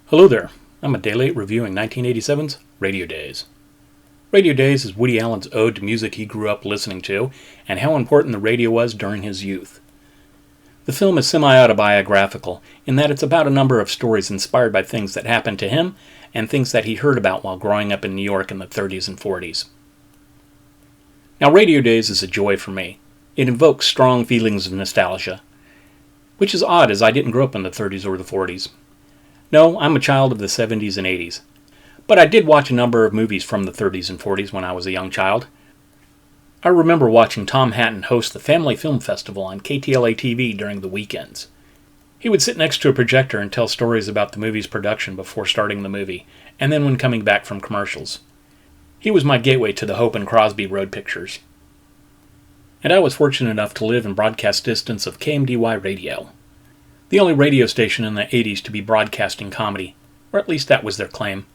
Hello there. I'm a day late reviewing 1987's Radio Days. Radio Days is Woody Allen's ode to music he grew up listening to and how important the radio was during his youth. The film is semi-autobiographical in that it's about a number of stories inspired by things that happened to him and things that he heard about while growing up in New York in the 30s and 40s. Now, Radio Days is a joy for me. It invokes strong feelings of nostalgia, which is odd as I didn't grow up in the 30s or the 40s. No, I'm a child of the 70s and 80s. But I did watch a number of movies from the 30s and 40s when I was a young child. I remember watching Tom Hatton host the Family Film Festival on KTLA TV during the weekends. He would sit next to a projector and tell stories about the movie's production before starting the movie, and then when coming back from commercials. He was my gateway to the Hope and Crosby road pictures. And I was fortunate enough to live in broadcast distance of KMDY Radio, the only radio station in the 80s to be broadcasting comedy, or at least that was their claim.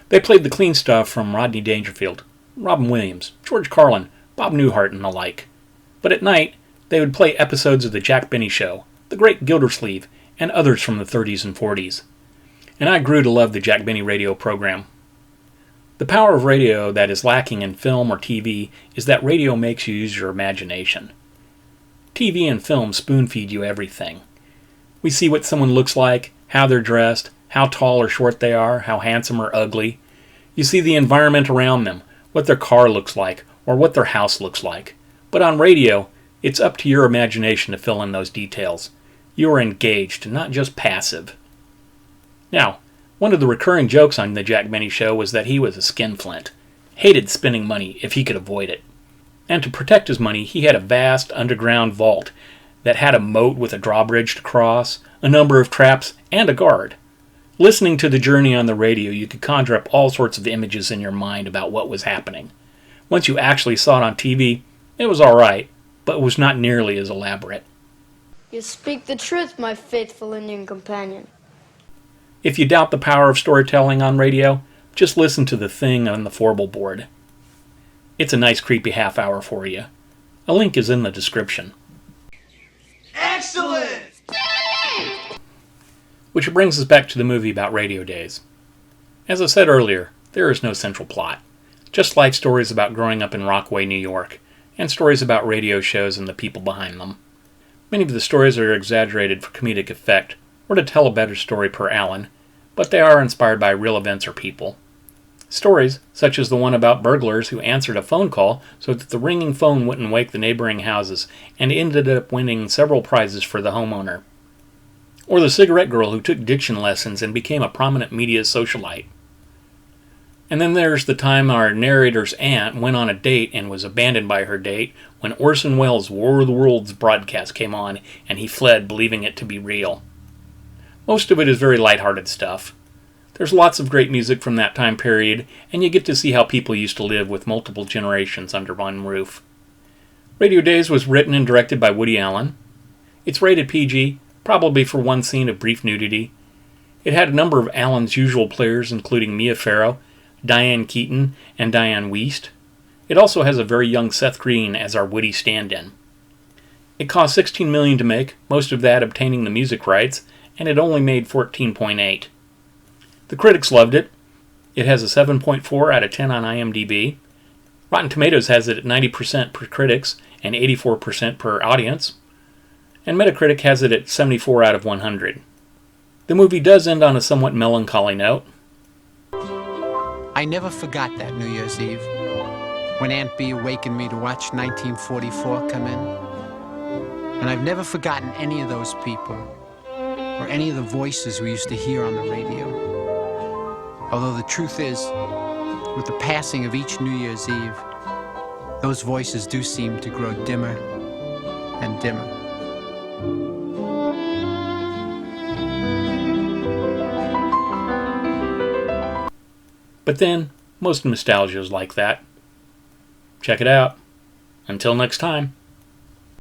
They played the clean stuff from Rodney Dangerfield, Robin Williams, George Carlin, Bob Newhart, and the like. But at night, they would play episodes of The Jack Benny Show, The Great Gildersleeve, and others from the 30s and 40s. And I grew to love the Jack Benny radio program. The power of radio that is lacking in film or TV is that radio makes you use your imagination. TV and film spoon-feed you everything. We see what someone looks like, how they're dressed, how tall or short they are, how handsome or ugly. You see the environment around them, what their car looks like, or what their house looks like. But on radio, it's up to your imagination to fill in those details. You are engaged, not just passive. Now, one of the recurring jokes on the Jack Benny Show was that he was a skinflint, hated spending money if he could avoid it. And to protect his money, he had a vast underground vault that had a moat with a drawbridge to cross, a number of traps, and a guard. Listening to the journey on the radio, you could conjure up all sorts of images in your mind about what was happening. Once you actually saw it on TV, it was all right, but it was not nearly as elaborate. You speak the truth, my faithful Indian companion. If you doubt the power of storytelling on radio, just listen to the thing on the Fourble board. It's a nice creepy half hour for you. A link is in the description. Excellent! Which brings us back to the movie about Radio Days. As I said earlier, there is no central plot. Just life stories about growing up in Rockaway, New York, and stories about radio shows and the people behind them. Many of the stories are exaggerated for comedic effect, or to tell a better story per Allen, but they are inspired by real events or people. Stories, such as the one about burglars who answered a phone call so that the ringing phone wouldn't wake the neighboring houses and ended up winning several prizes for the homeowner. Or the cigarette girl who took diction lessons and became a prominent media socialite. And then there's the time our narrator's aunt went on a date and was abandoned by her date when Orson Welles' War of the Worlds broadcast came on and he fled believing it to be real. Most of it is very lighthearted stuff. There's lots of great music from that time period, and you get to see how people used to live with multiple generations under one roof. Radio Days was written and directed by Woody Allen. It's rated PG, probably for one scene of brief nudity. It had a number of Allen's usual players, including Mia Farrow, Diane Keaton, and Diane Wiest. It also has a very young Seth Green as our Woody stand-in. It cost $16 million to make, most of that obtaining the music rights, and it only made $14.8. The critics loved it. It has a 7.4 out of 10 on IMDb. Rotten Tomatoes has it at 90% per critics and 84% per audience. And Metacritic has it at 74 out of 100. The movie does end on a somewhat melancholy note. I never forgot that New Year's Eve, when Aunt Bee awakened me to watch 1944 come in. And I've never forgotten any of those people, or any of the voices we used to hear on the radio. Although the truth is, with the passing of each New Year's Eve, those voices do seem to grow dimmer and dimmer. But then, most nostalgia is like that. Check it out. Until next time.